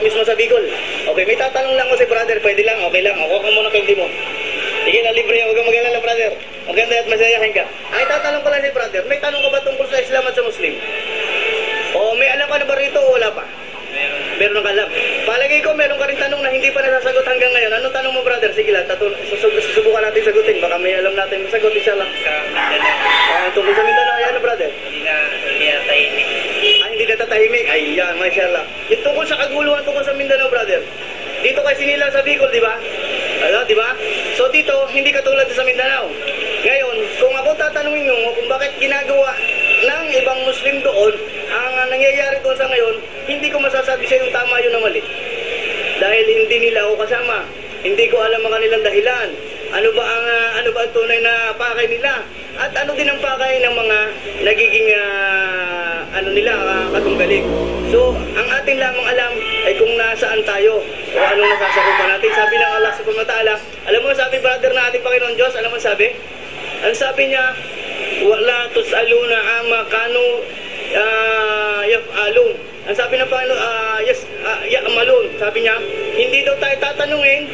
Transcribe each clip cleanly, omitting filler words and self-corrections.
mismo sa Bicol. Okay, may tatanong lang ko si brother, pwede lang, okay lang. Ako ka muna candy mo. Sige na, libre yan, huwag kang mag-alala brother. Maganda at masayahin ka. Ang tatanong ko lang si brother, may tanong ka ba tungkol sa Islam at sa Muslim? O may alam ka na ba rito o wala pa? Meron ka alam. Palagay ko meron ka rin tanong na hindi pa nasasagot hanggang ngayon. Anong tanong mo brother? Sige lang, susubukan natin sagutin. Baka may alam natin masagot, inshallah. Sa Mindanao. Tungkol sa Mindanao, ayan brother. Hindi na tahimik. Hindi natatahimik. Ayan, mashallah. Yung tungkol sa kaguluhan tungkol sa Mindanao brother. Dito kay sinilang sa Bicol, di ba? Di ba? So dito, hindi katulad sa Mindanao. Ngayon, kung ako tatanungin mo kung bakit ginagawa ng ibang Muslim doon, ang nangyayari doon sa ngayon, hindi ko masasabi sa yung tama yun na mali. Dahil hindi nila ako kasama. Hindi ko alam ang kanilang dahilan. Ano ba ang tunay na pakay nila? At ano din ang pakay ng mga nagiging katunggaling. So, ang atin lamang alam ay kung nasaan tayo o anong nasasakupan natin. Sabi ng Allah subhanahu wa ta'ala, alam mo sabi brother na ating Panginoon Diyos, alam mo sabi? Ang sabi niya, wala tus'aluna ama kanu yaf'alun. Ang sabi ng Panginoon, ya'malun. Sabi niya, hindi daw tayo tatanungin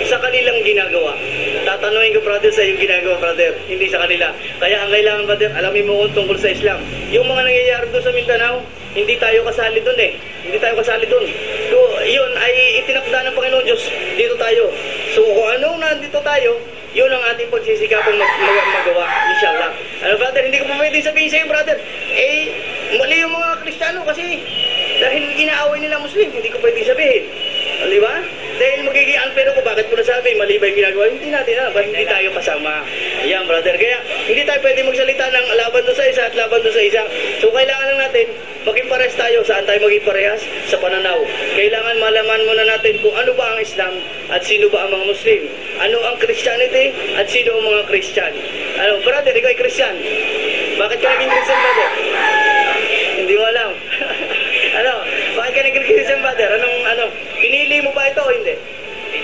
sa kanilang ginagawa. Tatanungin ko, brother, sa iyong ginagawa, brother. Hindi sa kanila. Kaya ang kailangan, brother, alamin mo kung tungkol sa Islam. Yung mga nangyayari doon sa Mindanao, hindi tayo kasali doon eh. Hindi tayo kasali doon. So, yun ay itinakda ng Panginoon Diyos. Dito tayo. So, kung anong nandito tayo, yun ang ating pagsisikapang magawa, inshallah. Ano, brother, hindi ko pa pwede sabihin sa'yo, brother. Mali yung mga Kristiyano kasi dahil inaaway nila Muslim, hindi ko pwede sabihin. Di ba? Dahil magiging unfair ko, bakit ko nasabi, mali ba yung ginagawa? Hindi natin alam, hindi tayo kasama. Ayan, brother. Kaya, hindi tayo pwede magsalita ng laban doon sa isa at laban doon sa isa. So, kailangan lang natin, maging parehas tayo. Saan tayo maging parehas? Sa pananaw. Kailangan malaman muna natin kung ano ba ang Islam at sino ba ang mga Muslim. Ano ang Christianity at sino ang mga Christian. Ano, brother, ikaw ay Christian. Bakit ka naging Christian, brother? Hindi mo alam. Ano? Bakit ka naging Christian, brother? Pinili mo ba ito o hindi?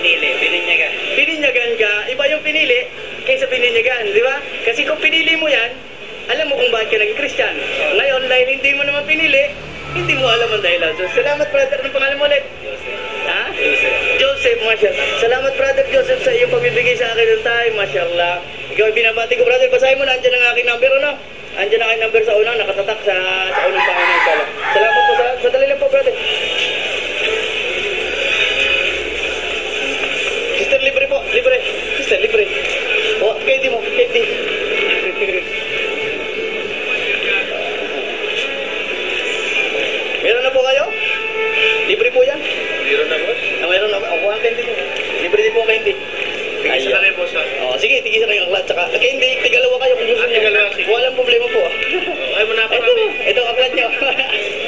Pininyagan. Pininyagan ka. Iba yung pinili kaysa pininyagan, di ba? Kasi kung pinili mo yan, alam mo kung bakit ka naging Christian. Ngayon, dahil hindi mo naman pinili, hindi mo alam ang dahilan. So, salamat, brother. Anong pangalan mo ulit? Ha? Joseph, mashallah. Salamat, brother Joseph, sa iyong pagbibigay sa akin ng time, mashallah. Ikaw ay binabati ko, brother. Basahin mo na, andyan ang aking number, ano? Andyan ang aking number sa unang, nakatatak sa unang pangalan, inshallah. Salamat po, sa dali lang po, brother. Sister, libre po, libre. Sister, libre. O, candy mo, candy. Meron na po kayo? Libre po yan? Meron na boss? Meron na po. Ako ang candy mo. Libre din po ang candy. Tigisa na rin boss. Sige, tigisa na yung aklat. Tsaka, candy, tigalawa kayo kung gusto niyo. Tigalawa. Walang problema po. Ay, muna pa namin. Ito ang aklat niyo.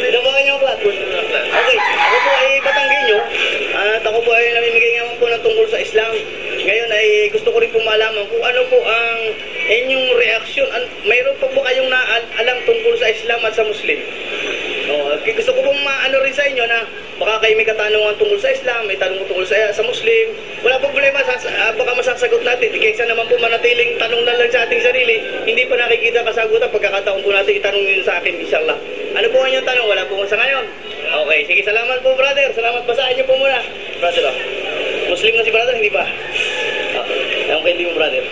Ito po ang inyong aklat. Okay, ako po ay Batanggenyo. At ako po ay namimigay naman po ng tungkol sa Islam. Ngayon ay gusto ko rin po malaman kung ano po ang inyong reaksyon. Mayroon pa po kayong alam tungkol sa Islam at sa Muslim? Gusto ko pong maano rin sa inyo na baka kayo may katanungan tungkol sa Islam, may tanong tungkol sa Muslim. Wala problema, baka masasagot natin. Kaysa naman po manatiling tanong na lang sa ating sarili, hindi pa nakikita kasagutan, pagkakataon po natin itanong nyo sa akin, inshallah. Ano po ang inyong tanong? Wala po sa ngayon. Okay, sige, salamat po, brother. Salamat, basahin niyo po muna. Brother, Muslim na si brother, hindi ba? Ewan ko hindi mo, brother.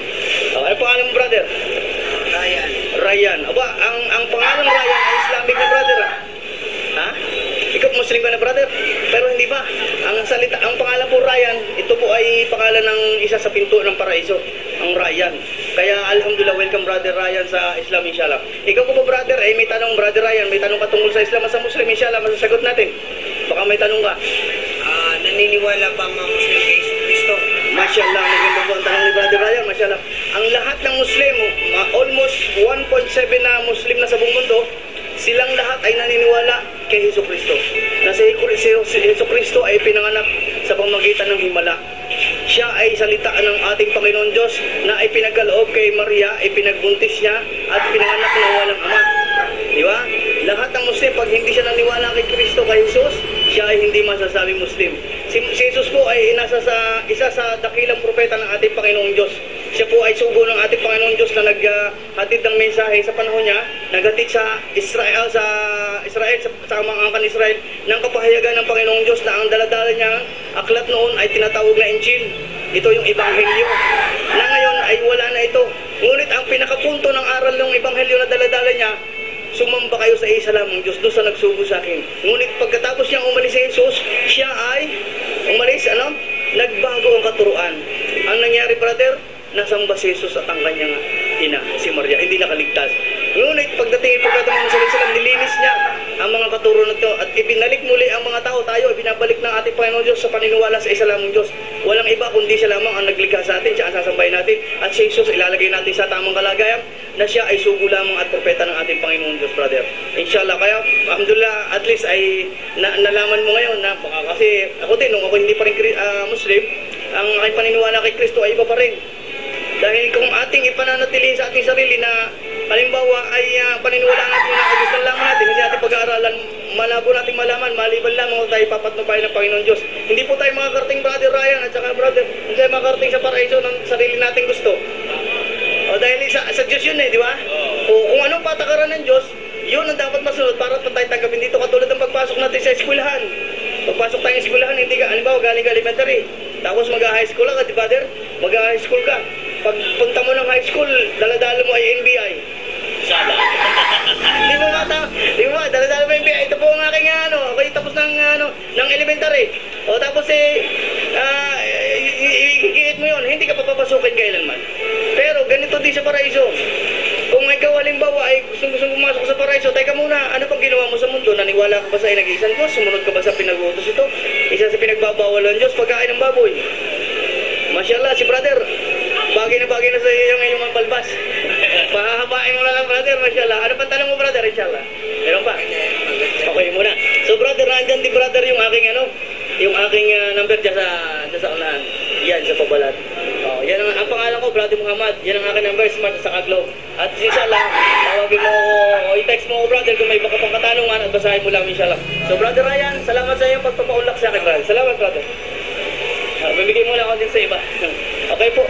Ano po alam mo, brother? Ryan. Aba, ang pangalan Ryan ay Islamic na brother. Ha? Ikaw Muslim ka na, brother? Pero hindi ba? Ang pangalan po Ryan, ito po ay pangalan ng isa sa pinto ng paraiso, ang Ryan. Kaya alhamdulillah, welcome brother Ryan sa Islam, inshallah. Ikaw po brother, may tanong brother Ryan, may tanong ka tungkol sa Islam at sa Muslim, inshallah, masasagot natin. Baka may tanong ka. Naniniwala ba mga Muslim kay Kristo? Mashallah, maganda po ang tanong ni brother Ryan, mashallah. Ang lahat ng Muslim, almost 1.7 na Muslim na sa buong mundo, silang lahat ay naniniwala kay Hesus Kristo. Na si Hesus Kristo ay pinanganak sa pamamagitan ng himala. Siya ay salita ng ating Panginoon Diyos na ay pinagkaloob kay Maria, ay pinagbuntis niya at pinanganak ng walang ama. Di ba? Lahat ng Muslim, pag hindi siya naniwala kay Kristo, kay Hesus, siya ay hindi masasabi Muslim. Si Jesus po ay isa sa dakilang propeta ng ating Panginoong Diyos. Siya po ay sugo ng ating Panginoon Diyos na naghatid ng mensahe sa panahon niya, naghatid sa Israel, sa mga angkan Israel, ng kapahayagan ng Panginoong Diyos na ang daladala niya, aklat noon ay tinatawag na Injil. Ito yung Ebanghelyo. Na ngayon ay wala na ito. Ngunit ang pinakapunto ng aral ng Ebanghelyo na daladala niya, sumamba kayo sa isa lamang Diyos, doon sa nagsugo sa akin. Ngunit pagkatapos niyang umalis si Jesus, siya ay umalis, nagbago ang katuruan. Ang nangyari, brother, nasamba si Jesus at ang kanyang ina, si Maria, hindi nakaligtas. Ngunit pagdating pagkatapos ng Jerusalem, nilinis niya ang mga katuro na ito at ibinalik muli ang mga tao, tayo, ibinabalik ng ating Panginoon Diyos sa paniniwala sa isa lamang Diyos. Walang iba kundi siya lamang ang naglikha sa atin, siya ang sasambahin natin, at si Jesus ilalagay natin sa tamang kalagayan na siya ay sugo lamang at propeta ng ating Panginoon Diyos, brother. Inshallah, kaya alhamdulillah, at least ay nalaman mo ngayon na kasi ako din, nung ako hindi pa rin Muslim, ang aking paniniwala kay Kristo ay iba pa rin. Dahil kung ating ipananatili sa ating sarili na halimbawa ay paniniwalaan natin na gusto lang natin, hindi natin pag-aaralan, malabo natin malaman, maliban lamang tayo papatnubayan ng Panginoon Diyos. Hindi po tayo makakarating, brother Ryan at saka brother, hindi tayo makakarating sa paraiso ng sarili nating gusto. O dahil sa Diyos yun di ba? O kung anong patakaran ng Diyos, yun ang dapat masunod para tayo tanggapin dito, katulad ng pagpasok natin sa eskwelahan. Pagpasok tayo sa eskwelahan, hindi ka, halimbawa galing ka elementary, tapos mag-high school ka, brother, mag-high school ka. Pag punta mo ng high school, daladala mo ay NBI. Sana. Di mo daladala mo NBI. Ito po ang aking kayo tapos ng elementary. O tapos ikikit mo yun, hindi ka papapasukin kailanman. Pero ganito din sa paraiso. Kung ikaw halimbawa ay gustong pumasok sa paraiso, teka muna, ano pang ginawa mo sa mundo? Naniwala ka ba sa inag-iisang Diyos? Sumunod ka ba sa pinag-utos ito? Isa sa pinagbabawal ng Diyos, pagkain ng baboy. Mashallah, si brother, bagay na sa iyo yung iyong balbas. Pahahabain mo na lang, brother, mashallah. Ano pang tanong mo, brother, inshallah? Meron pa? Okay muna. So, brother, nandyan di brother yung aking number dyan sa unahan. Yan, sa pabalat. Oh, yan ang pangalan ko, Brother Muhammad. Yan ang aking number, Smart sa Globe. At inshallah, tawagin mo o i-text mo ko, brother, kung may baka pang katanungan at basahin mo lang, inshallah. So, brother Ryan, salamat sa iyong pagpapaulak sa akin, brother. Salamat, brother. Bibigay mo lang ako din sa iba. Okay po.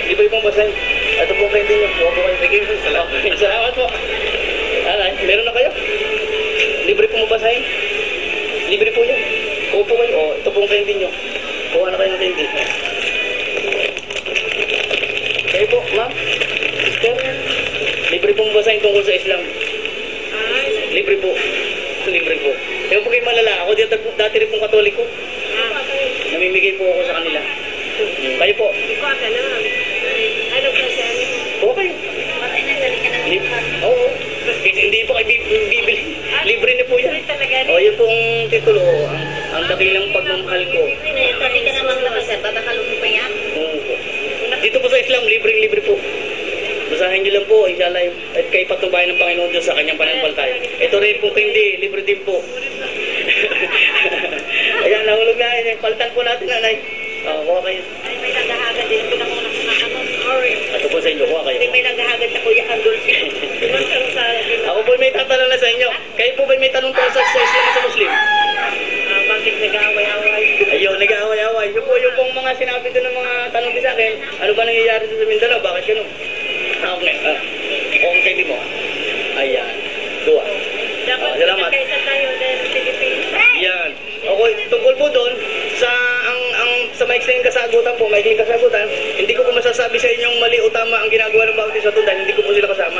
Libre pong basahin. Ito po kayo din. Huwag po kayo bigay. Salamat po. Alay, meron na kayo? Libre pong basahin. Libre po yan. Kuha po kayo. O, ito pong kayo din nyo. Kuha na kayo ng candy. Kayo po, ma'am. Sister. Libre pong basahin tungkol sa Islam. Libre po. Libre po. Kaya po kayo malala. Ako dati rin pong Katoliko. Namimigay po ako sa kanila. Kayo po. Okay. Oo. Hindi po kayo bibili. Libre na po yan. O, yun pong titulo. Ang dakilang pagmamahal ko. Sabi ka namang labas, babakalong mo pa yan? Oo po. Dito po sa Islam, libre po. Basahin niyo lang po, inshallah, at kay patubayan ng Panginoon Diyos sa kanyang pananampalataya. Ito rin po hindi, libre din po. Ayan, nahulog na yun. Paltan po natin, nanay. Kuha kayo. Ay, may naghahagan din. Ito na muna kumakamot. Sorry. Ito po sa inyo, kuha kayo. May naghahagan sa Kuya Andol. Ako po may tatanong na sa inyo. Kayo po ba may tanong po sa Islam at sa Muslim? Bakit nag-aaway-aaway? Ayun, nag-aaway-aaway. Yung pong mga sinabi doon ng mga tanong din sa akin, ano ba nangyayari sa Mindanao? Bakit ganun? Okay. Okay din mo. Ayan. Dua. Dapat salamat. kaysa tayo dahil Pilipinas. Yan. Okay, tungkol po doon sa sa maikling kasagutan po, hindi ko po masasabi sa inyong mali o tama ang ginagawa ng bawat isa doon dahil hindi ko po sila kasama.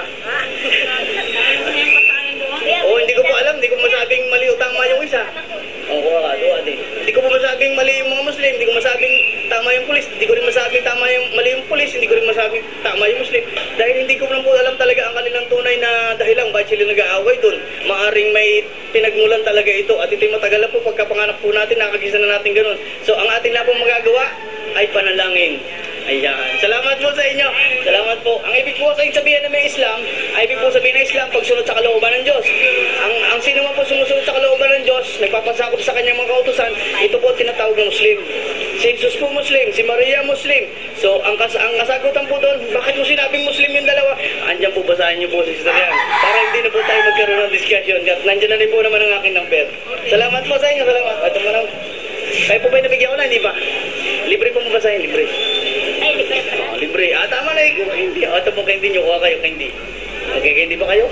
Hindi ko po alam, hindi ko masabing mali o tama yung isa. Kuha ka, doon din. Hindi ko po masabing mali yung mga Muslim, hindi ko masabing tama yung pulis, hindi ko rin masabing mali yung pulis, hindi ko rin masabing tama yung Muslim. Dahil hindi ko lang po alam talaga ang kanilang tunay na dahilan bakit sila nag-aaway doon. Maaring may pinagmulan talaga ito at ito'y matagal na po pagkapanganak po natin, nakagisa na natin ganun. So ang atin na po magagawa ay panalangin. Ayan. Salamat po sa inyo. Salamat po. Ang ibig po sa sabihin na may Islam, ay ibig po sabihin ng Islam, pagsunod sa kalooban ng Diyos. Ang sino man po sumusunod sa kalooban ng Diyos, nagpapasakop sa kanyang mga kautusan, ito po tinatawag na Muslim. Si Jesus po Muslim, si Maria Muslim. So, ang kasagutan po doon, bakit mo sinabing Muslim yung dalawa? Andiyan po, basahin niyo po sa historian. Para hindi na po tayo magkaroon ng discussion. Nandiyan na rin po naman ang aking number. Salamat po sa inyo. Salamat. Ito mo na. Kayo po ba'y nabigyan ko na? Hindi ba? Libre po mo basahin, libre. Ay, di ba? libre. Tama na yung candy. Ito po candy nyo. Kuha kayo candy. Okay, candy ba kayo?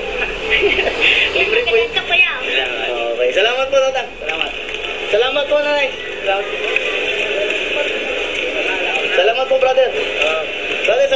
Libre po yun. Maganda ko yan. Okay, salamat po, Tatang. Salamat. Salamat po, Nanay. Salamat po, brother. Brother,